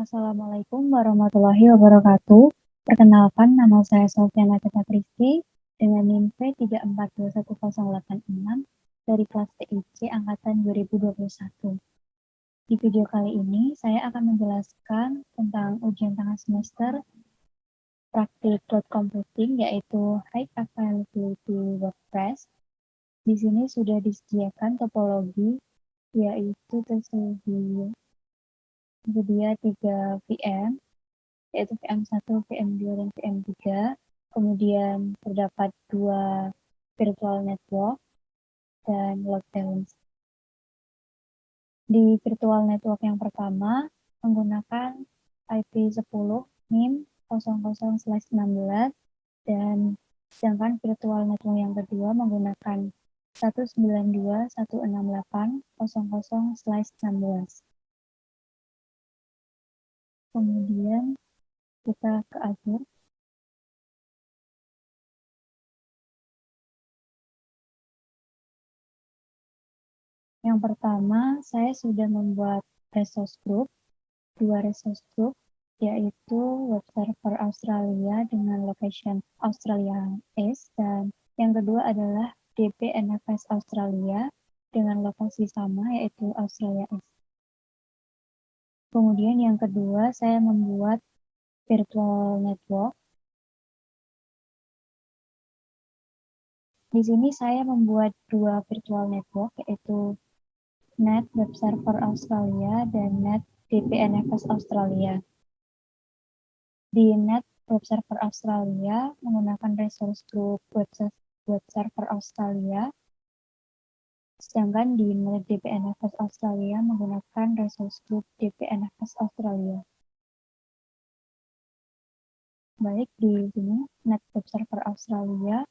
Assalamualaikum warahmatullahi wabarakatuh. Perkenalkan, nama saya Sofyana Rizky dengan NIM P34211086 dari kelas TIC angkatan 2021. Di video kali ini, saya akan menjelaskan tentang ujian tengah semester praktik cloud computing, yaitu High Availability WordPress. Di sini sudah disediakan topologi, yaitu tersedia 3 VM, yaitu VM1, VM2, dan VM3. Kemudian terdapat 2 virtual network dan load balance. Di virtual network yang pertama menggunakan IP10 NIM 00/16 dan sedangkan virtual network yang kedua menggunakan 192.168.00/16. Kemudian kita ke Azure. Yang pertama, saya sudah membuat resource group, 2 resource group, yaitu web server Australia dengan location Australia East, dan yang kedua adalah DPNFS Australia dengan lokasi sama, yaitu Australia East. Kemudian yang kedua, saya membuat virtual network. Di sini saya membuat 2 virtual network, yaitu Net Web Server Australia dan Net DPNFS Australia. Di Net Web Server Australia menggunakan resource group Web Server Australia, sedangkan di Net DPNFS Australia menggunakan resource group DPNFS Australia. Baik, di sini Net Web Server Australia,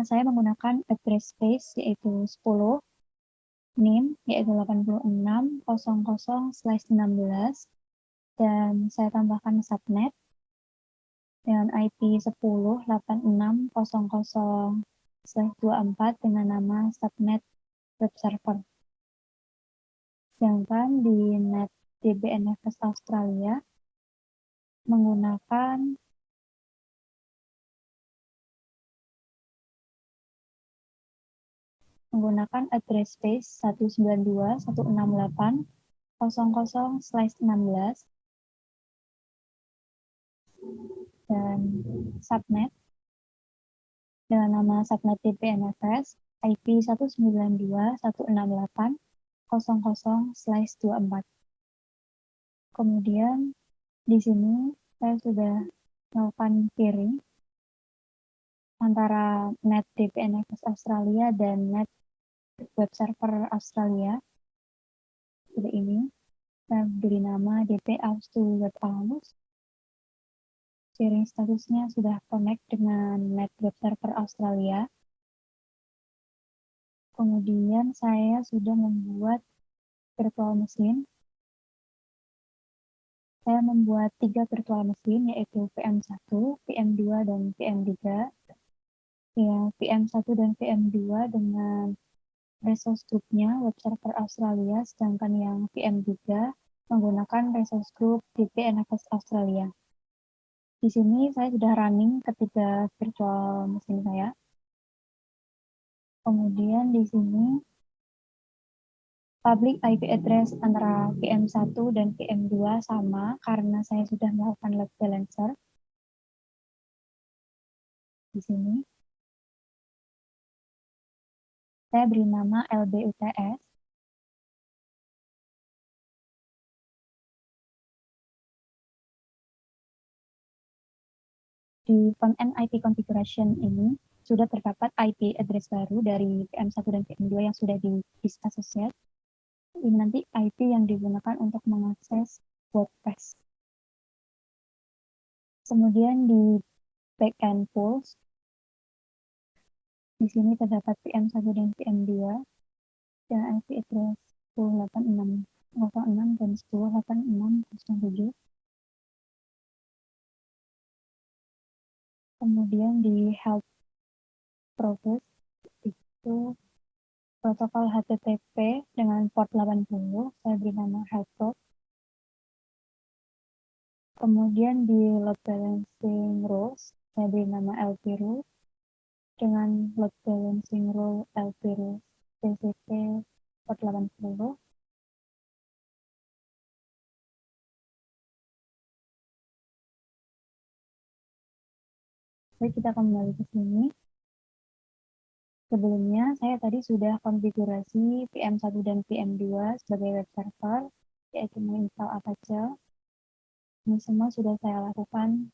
saya menggunakan address space yaitu 10, NIM yaitu 86.00/16, dan saya tambahkan subnet dengan IP 10.86.00/24 dengan nama subnet web server. Sedangkan di net DBNFS Australia menggunakan address space 192.168.00/16 dan subnet dengan nama subnet DPNFS IP 192.168.00/24. Kemudian di sini saya sudah melakukan pairing antara net DPNFS Australia dan net web server Australia. Seperti ini, saya beri nama DP Austu Web Aus. Sharing statusnya sudah connect dengan net web server Australia. Kemudian saya sudah membuat virtual machine. Saya membuat 3 virtual machine, yaitu VM1, VM2, dan VM3. Ya, VM1 dan VM2 dengan resource group-nya web server Australia, sedangkan yang VM3 menggunakan resource group DPNFS Australia. Di sini saya sudah running ketiga virtual machine saya. Kemudian di sini public IP address antara VM1 dan VM2 sama karena saya sudah melakukan load balancer. Di sini saya beri nama LBUTS. Di front-end IP configuration ini sudah terdapat IP address baru dari VM1 dan VM2 yang sudah disassociate. Ini nanti IP yang digunakan untuk mengakses WordPress. Kemudian di backend pools, di sini terdapat VM1 dan VM2 dengan IP address 10.86.06 dan 10.86.07. Kemudian di help process itu protokol HTTP dengan port 80, saya beri nama help prot. Kemudian di load balancing rules, saya beri nama LP rule dengan load balancing rule LP rule TCP 480. Jadi kita kembali ke sini. Sebelumnya, saya tadi sudah konfigurasi VM1 dan VM2 sebagai web server, yaitu menginstal Apache. Ini semua sudah saya lakukan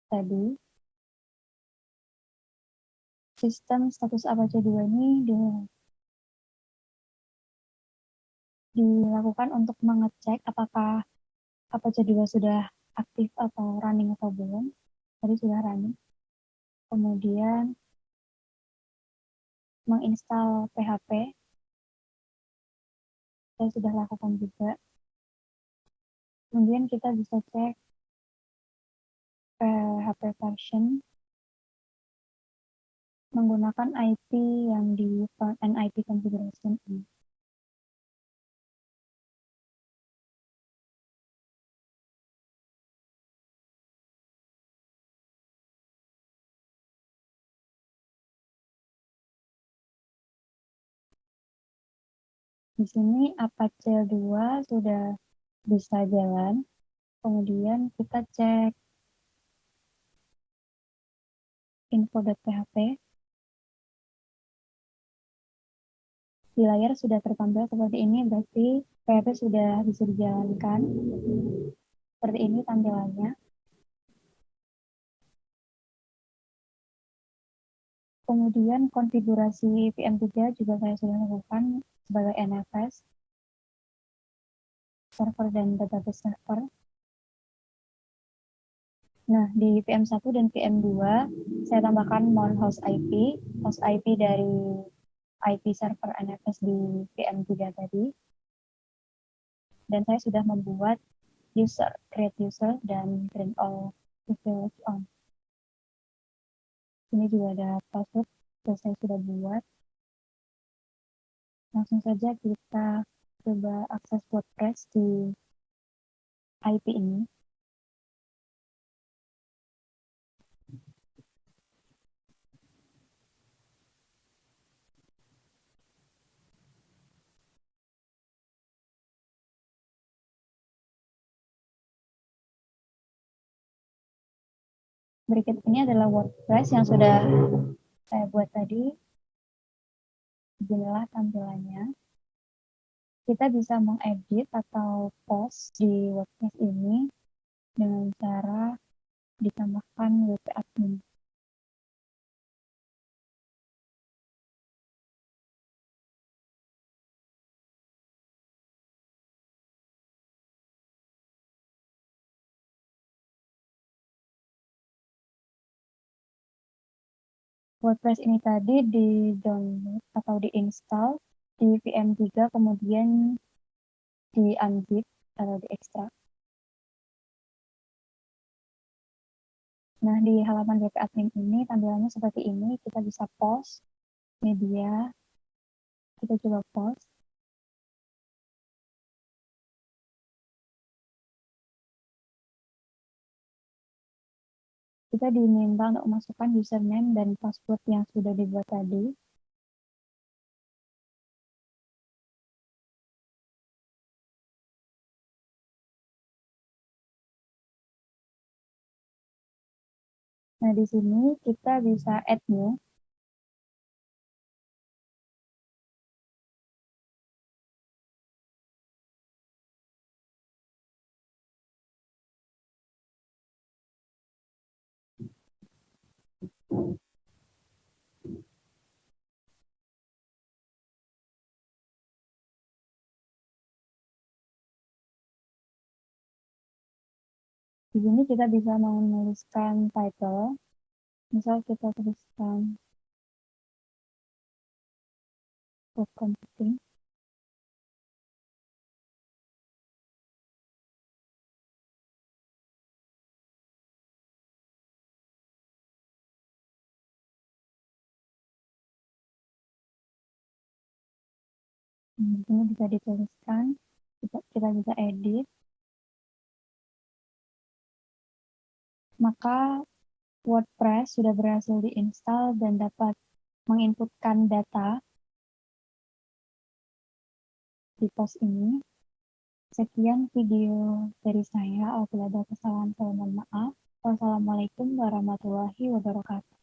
tadi. Sistem status Apache 2 ini dilakukan untuk mengecek apakah Apache 2 sudah aktif atau running atau belum. Tadi sudah running. Kemudian menginstal PHP. Saya sudah lakukan juga. Kemudian kita bisa cek PHP version menggunakan IP yang di front end IP configuration ini. Di sini Apache 2 sudah bisa jalan. Kemudian kita cek info.php. Di layar sudah tertampil seperti ini, berarti PHP sudah bisa dijalankan. Seperti ini tampilannya. Kemudian konfigurasi VM3 juga saya sudah lakukan sebagai NFS, server dan database server. Nah, di VM1 dan VM2, saya tambahkan mount host IP dari IP server NFS di VM3 tadi. Dan saya sudah membuat user, create user, dan print all privilege on. Ini juga ada password yang saya sudah buat. Langsung saja kita coba akses WordPress di IP ini. Berikut ini adalah WordPress yang sudah saya buat tadi. Inilah tampilannya. Kita bisa mengedit atau post di WordPress ini dengan cara ditambahkan WP admin. WordPress ini tadi di-download atau di-install di VM3, kemudian di-unzip atau di-ekstrak. Nah, di halaman WP admin ini tampilannya seperti ini. Kita bisa post media. Kita coba post. Kita diminta untuk memasukkan username dan password yang sudah dibuat tadi. Nah, di sini kita bisa add new. Di sini kita bisa menuliskan title. Misal kita tuliskan cloud computing. Ini bisa dituliskan. Kita bisa edit. Maka WordPress sudah berhasil diinstal dan dapat menginputkan data di pos ini. Sekian video dari saya. Apabila ada kesalahan, saya mohon maaf. Wassalamualaikum warahmatullahi wabarakatuh.